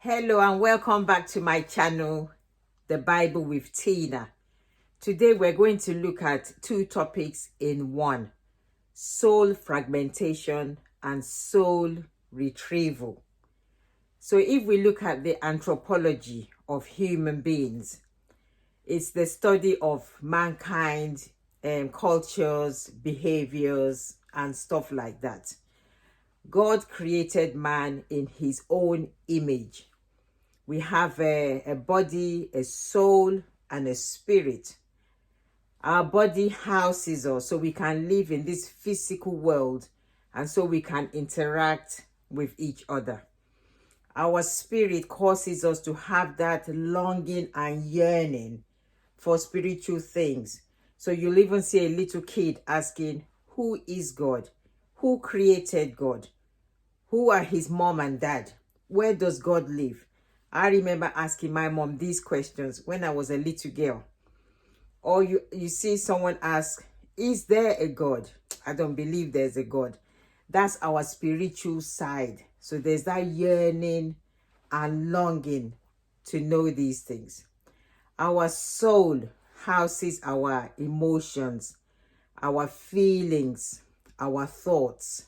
Hello and welcome back to my channel, The Bible with Tina. Today we're going to look at two topics in one: soul fragmentation and soul retrieval. So if we look at the anthropology of human beings, it's the study of mankind, cultures, behaviors, and stuff like that. God created man in his own image. We have a body, a soul, and a spirit. Our body houses us so we can live in this physical world and so we can interact with each other. Our spirit causes us to have that longing and yearning for spiritual things. So you'll even see a little kid asking, who is God? Who created God? Who are his mom and dad? Where does God live? I remember asking my mom these questions when I was a little girl. Or you see someone ask, is there a God? I don't believe there's a God. That's our spiritual side. So there's that yearning and longing to know these things. Our soul houses our emotions, our feelings, our thoughts.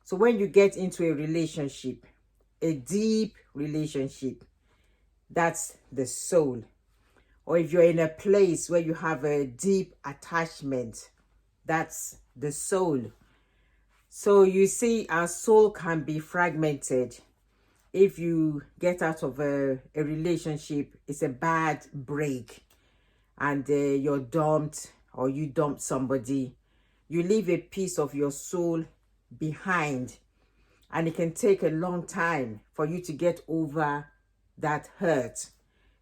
So when you get into a relationship, a deep relationship, that's the soul. Or if you're in a place where you have a deep attachment, that's the soul. So you see, our soul can be fragmented. If you get out of a relationship, it's a bad break, and you're dumped, or you dump somebody, you leave a piece of your soul behind, and it can take a long time for you to get over that hurt,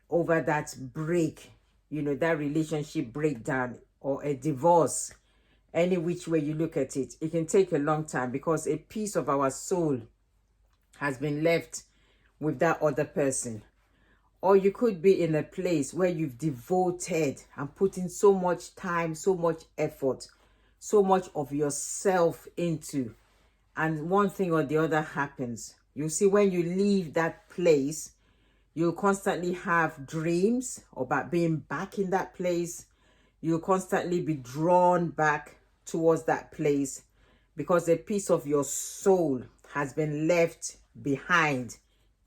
over that break, that relationship breakdown or a divorce. Any which way you look at it, it can take a long time because a piece of our soul has been left with that other person. Or you could be in a place where you've devoted and put in so much time, so much effort, so much of yourself into, and one thing or the other happens. You see, when you leave that place, you'll constantly have dreams about being back in that place. You'll constantly be drawn back towards that place because a piece of your soul has been left behind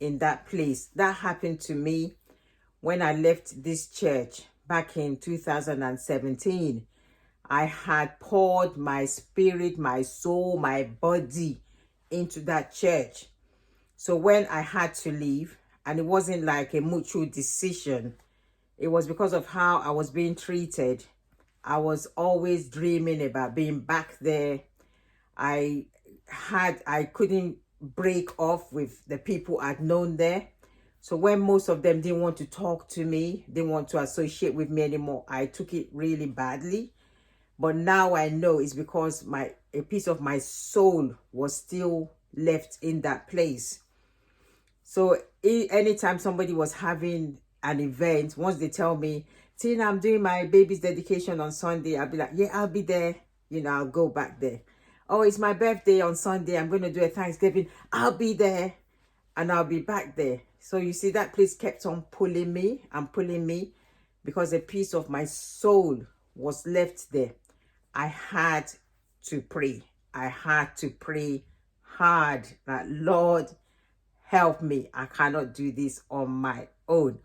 in that place. That happened to me when I left this church back in 2017. I had poured my spirit, my soul, my body into that church. So when I had to leave, and it wasn't like a mutual decision, it was because of how I was being treated. I was always dreaming about being back there. I couldn't break off with the people I'd known there. So when most of them didn't want to talk to me, didn't want to associate with me anymore, I took it really badly. But now I know it's because a piece of my soul was still left in that place. So anytime somebody was having an event, once they tell me, Tina, I'm doing my baby's dedication on Sunday, I'll be like, yeah, I'll be there. I'll go back there. Oh, it's my birthday on Sunday, I'm going to do a Thanksgiving. I'll be there and I'll be back there. So you see, that place kept on pulling me and pulling me because a piece of my soul was left there. I had to pray. I had to pray hard that, Lord, help me. I cannot do this on my own.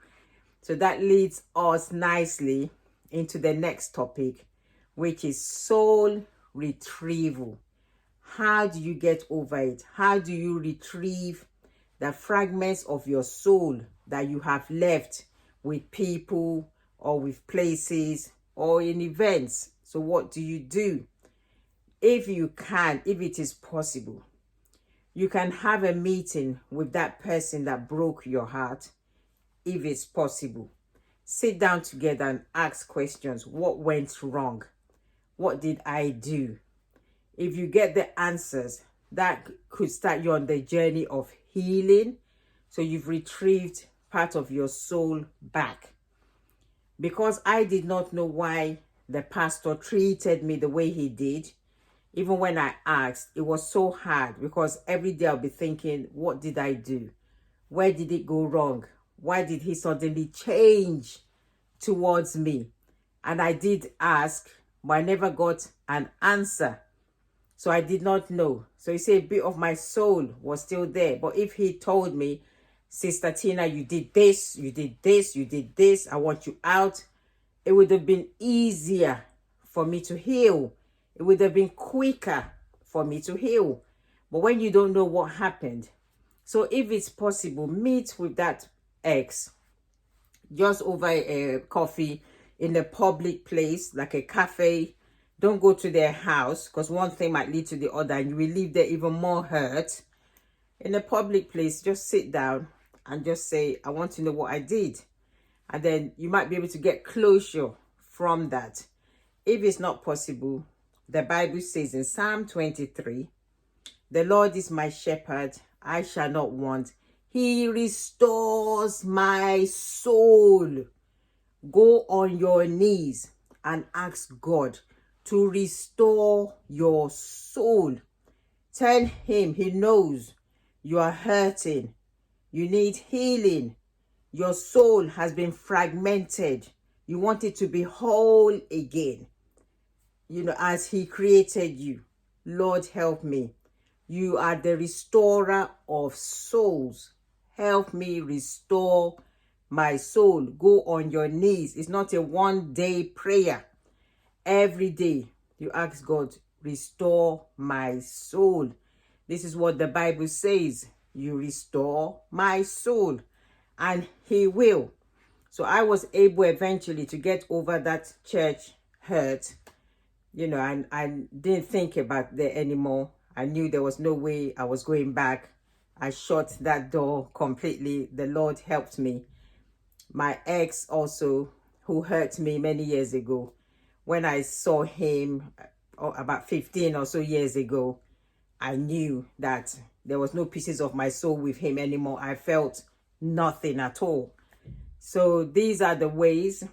So that leads us nicely into the next topic, which is soul retrieval. How do you get over it? How do you retrieve the fragments of your soul that you have left with people or with places or in events? So what do you do? If you can, if it is possible, you can have a meeting with that person that broke your heart. If it's possible, sit down together and ask questions. What went wrong? What did I do? If you get the answers, that could start you on the journey of healing. So you've retrieved part of your soul back. Because I did not know why the pastor treated me the way he did, even when I asked, it was so hard because every day I'll be thinking, what did I do? Where did it go wrong? Why did he suddenly change towards me? And I did ask, but I never got an answer. So I did not know. So you say a bit of my soul was still there. But if he told me, Sister Tina, you did this, you did this, you did this, I want you out, it would have been easier for me to heal. It would have been quicker for me to heal. But when you don't know what happened, so if it's possible, meet with that ex just over a coffee in a public place, like a cafe. Don't go to their house, because one thing might lead to the other and you will leave there even more hurt. In a public place, just sit down and just say, I want to know what I did. And then you might be able to get closure from that. If it's not possible, the Bible says in Psalm 23, the Lord is my shepherd, I shall not want. He restores my soul. Go on your knees and ask God to restore your soul. Tell him he knows you are hurting. You need healing. Your soul has been fragmented. You want it to be whole again. You know, as he created you. Lord, help me. You are the restorer of souls. Help me restore my soul. Go on your knees. It's not a one-day prayer. Every day you ask God, restore my soul. This is what the Bible says. You restore my soul. And he will. So I was able eventually to get over that church hurt. You know, and I didn't think about that anymore. I knew there was no way I was going back. I shut that door completely. The Lord helped me. My ex also, who hurt me many years ago, when I saw him about 15 or so years ago, I knew that there was no pieces of my soul with him anymore. I felt nothing at all. So these are the ways.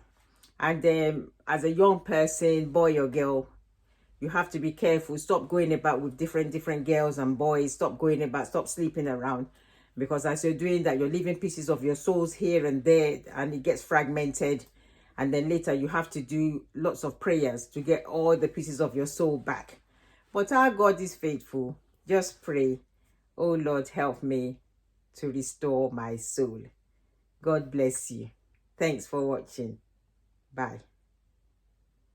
And then as a young person, boy or girl, you have to be careful. Stop going about with different girls and boys. Stop sleeping around. Because as you're doing that, you're leaving pieces of your souls here and there, and it gets fragmented. And then later you have to do lots of prayers to get all the pieces of your soul back. But our God is faithful. Just pray, oh Lord, help me to restore my soul. God bless you. Thanks for watching. Bye.